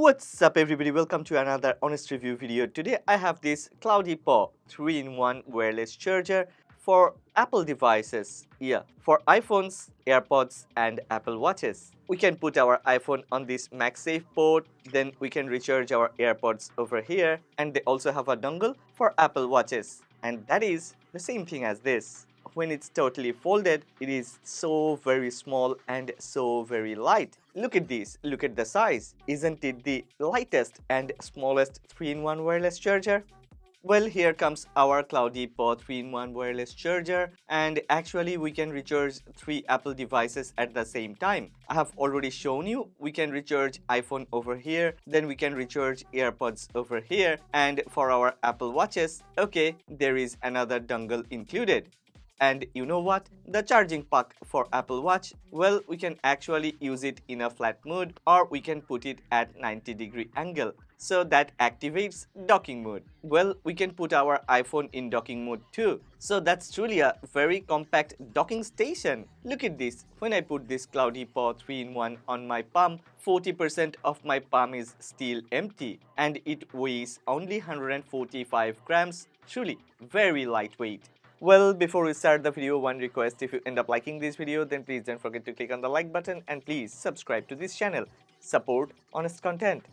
What's up everybody, welcome to another honest review video. Today I have this Cloudypow 3-in-1 wireless charger for Apple devices. Yeah, for iPhones, AirPods and Apple Watches. We can put our iPhone on this MagSafe port, then we can recharge our AirPods over here, and they also have a dongle for Apple Watches. And that is the same thing as this. When it's totally folded, it is so very small and so very light. Look at this, look at the size. Isn't it the lightest and smallest 3-in-1 wireless charger? Well, here comes our Cloudypow 3-in-1 wireless charger, and actually we can recharge 3 Apple devices at the same time. I have already shown you we can recharge iPhone over here, then we can recharge AirPods over here, and for our Apple Watches, okay, there is another dongle included. And you know what? The charging puck for Apple Watch, well, we can actually use it in a flat mode or we can put it at 90-degree angle. So that activates docking mode. Well, we can put our iPhone in docking mode too. So that's truly a very compact docking station. Look at this. When I put this Cloudypow 3-in-1 on my palm, 40% of my palm is still empty and it weighs only 145 grams. Truly very lightweight. Well, before we start the video, one request: if you end up liking this video, then please don't forget to click on the like button and please subscribe to this channel. Support honest content.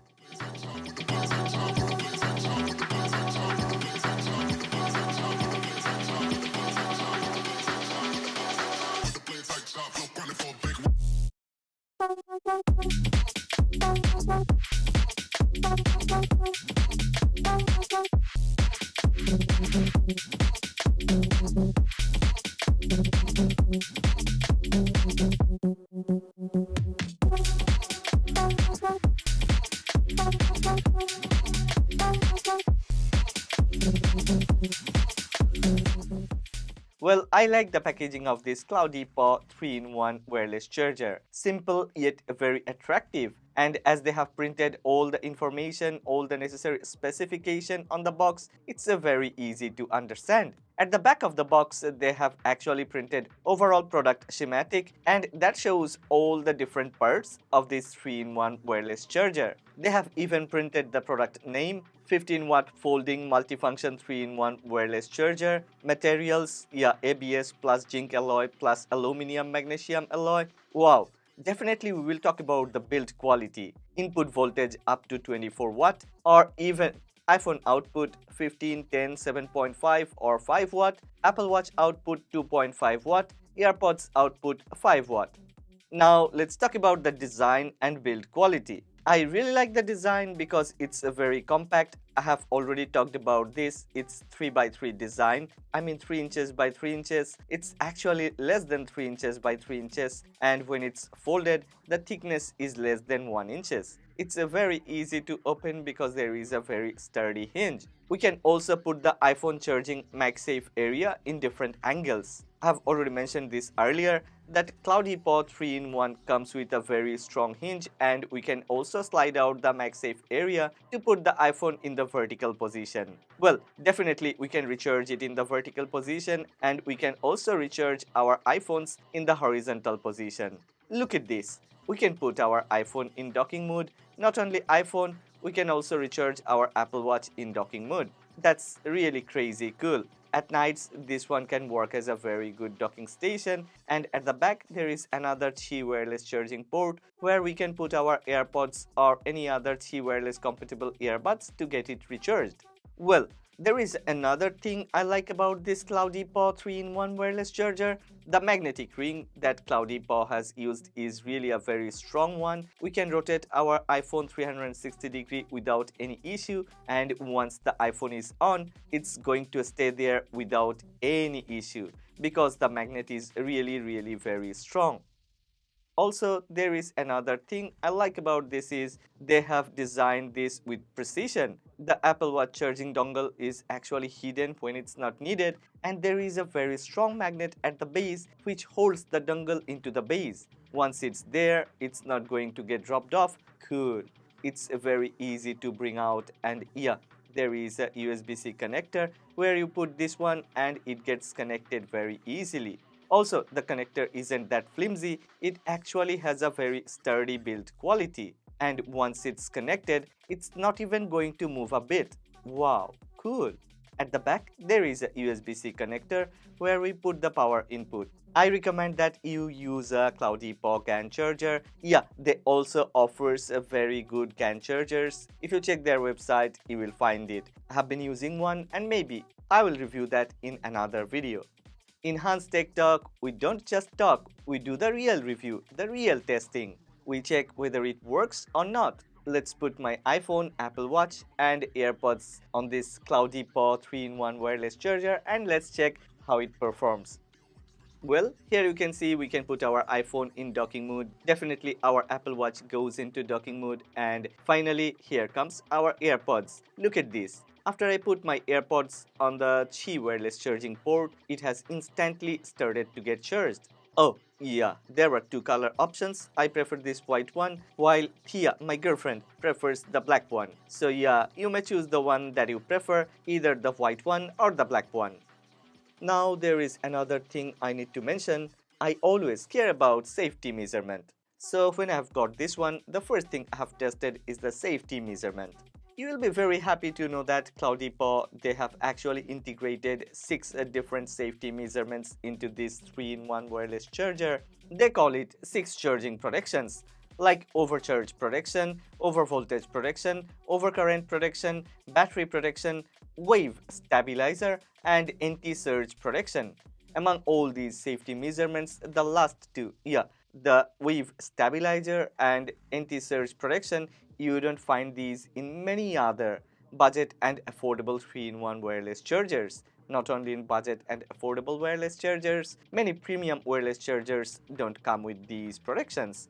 Well, I like the packaging of this Cloudypow 3-in-1 wireless charger. Simple yet very attractive. And as they have printed all the information, all the necessary specification on the box, it's very easy to understand. At the back of the box, they have actually printed overall product schematic, and that shows all the different parts of this 3-in-1 wireless charger. They have even printed the product name, 15-watt folding multifunction 3-in-1 wireless charger, materials, yeah, ABS plus zinc alloy plus aluminum magnesium alloy. Wow! Definitely we will talk about the build quality, input voltage up to 24 watt or even iPhone output 15, 10, 7.5 or 5 watt, Apple Watch output 2.5 watt, AirPods output 5 watt. Now let's talk about the design and build quality. I really like the design because it's a very compact. I have already talked about this. It's 3x3 design. I mean 3 inches by 3 inches. It's actually less than 3 inches by 3 inches, and when it's folded, the thickness is less than 1 inches. It's very easy to open because there is a very sturdy hinge. We can also put the iPhone charging MagSafe area in different angles. I have already mentioned this earlier that Cloudypow 3-in-1 comes with a very strong hinge, and we can also slide out the MagSafe area to put the iPhone in the vertical position. Well, definitely we can recharge it in the vertical position, and we can also recharge our iPhones in the horizontal position. Look at this. We can put our iPhone in docking mode. Not only iPhone, we can also recharge our Apple Watch in docking mode. That's really crazy cool. At nights, this one can work as a very good docking station, and at the back there is another Qi wireless charging port where we can put our AirPods or any other Qi wireless compatible earbuds to get it recharged. Well, there is another thing I like about this Cloudypow 3-in-1 wireless charger. The magnetic ring that Cloudypow has used is really a very strong one. We can rotate our iPhone 360 degrees without any issue, and once the iPhone is on, it's going to stay there without any issue because the magnet is really very strong. Also, there is another thing I like about this is they have designed this with precision. The Apple Watch charging dongle is actually hidden when it's not needed, and there is a very strong magnet at the base which holds the dongle into the base. Once it's there, it's not going to get dropped off. Cool. It's very easy to bring out, and yeah, there is a USB-C connector where you put this one and it gets connected very easily. Also, the connector isn't that flimsy, it actually has a very sturdy build quality. And once it's connected, it's not even going to move a bit. Wow, cool. At the back, there is a USB-C connector where we put the power input. I recommend that you use a Cloudypow CAN charger. Yeah, they also offers a very good CAN chargers. If you check their website, you will find it. I have been using one and maybe I will review that in another video. In Hans Tech Talk, we don't just talk, we do the real review, the real testing. We check whether it works or not. Let's put my iPhone, Apple Watch and AirPods on this Cloudypow 3-in-1 wireless charger and let's check how it performs. Well, here you can see we can put our iPhone in docking mode. Definitely our Apple Watch goes into docking mode. And finally, here comes our AirPods. Look at this. After I put my AirPods on the Qi wireless charging port, it has instantly started to get charged. Oh, yeah, there were two color options. I prefer this white one, while Tia, my girlfriend, prefers the black one. So yeah, you may choose the one that you prefer, either the white one or the black one. Now there is another thing I need to mention. I always care about safety measurement. So when I have got this one, the first thing I have tested is the safety measurement. You will be very happy to know that Cloudypow, they have actually integrated 6 different safety measurements into this 3-in-1 wireless charger. They call it 6 charging protections, like overcharge protection, overvoltage protection, overcurrent protection, battery protection, wave stabilizer, and anti-surge protection. Among all these safety measurements, the last two, the wave stabilizer and anti-surge protection, you don't find these in many other budget and affordable 3-in-1 wireless chargers. Not only in budget and affordable wireless chargers, many premium wireless chargers don't come with these protections.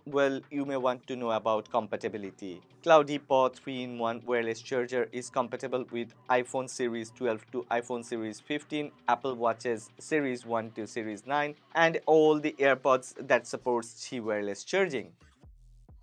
Well, you may want to know about compatibility. Cloudypow 3-in-1 wireless charger is compatible with iPhone Series 12 to iPhone Series 15, Apple Watches Series 1 to Series 9, and all the AirPods that supports Qi wireless charging.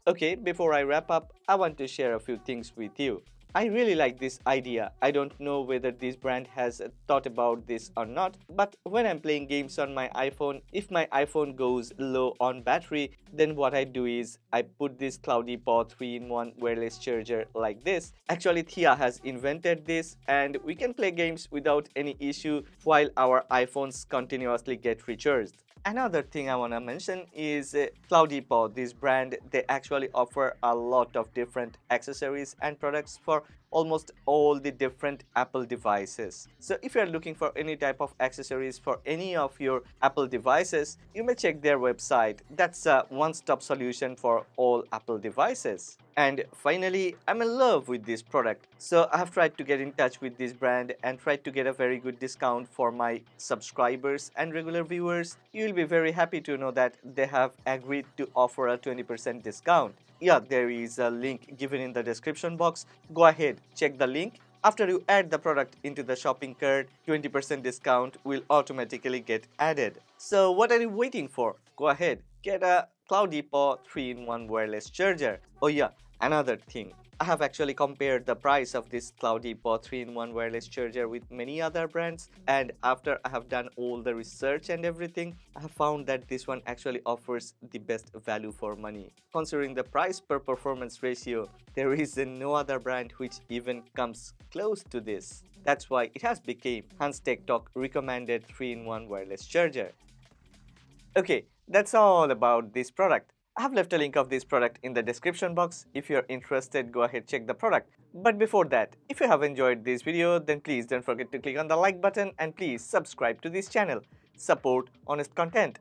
Okay, before I wrap up, I want to share a few things with you. I really like this idea. I don't know whether this brand has thought about this or not, but when I'm playing games on my iPhone, if my iPhone goes low on battery, then what I do is I put this Cloudypow 3-in-1 wireless charger like this. Actually, Thea has invented this and we can play games without any issue while our iPhones continuously get recharged. Another thing I want to mention is Cloudypow. This brand, they actually offer a lot of different accessories and products for almost all the different Apple devices. So if you're looking for any type of accessories for any of your Apple devices, you may check their website. That's a one-stop solution for all Apple devices. And finally, I'm in love with this product. So I have tried to get in touch with this brand and tried to get a very good discount for my subscribers and regular viewers. You'll be very happy to know that they have agreed to offer a 20% discount. Yeah, there is a link given in the description box. Go ahead, check the link. After you add the product into the shopping cart, 20% discount will automatically get added. So what are you waiting for? Go ahead, get a Cloudypow 3-in-1 wireless charger. Oh yeah, another thing. I have actually compared the price of this Cloudypow 3-in-1 wireless charger with many other brands, and after I have done all the research and everything, I have found that this one actually offers the best value for money. Considering the price per performance ratio, there is no other brand which even comes close to this. That's why it has become Hans Tech Talk recommended 3-in-1 wireless charger. Okay, that's all about this product. I have left a link of this product in the description box. If you're interested, go ahead check the product. But before that, if you have enjoyed this video, then please don't forget to click on the like button and please subscribe to this channel. Support honest content.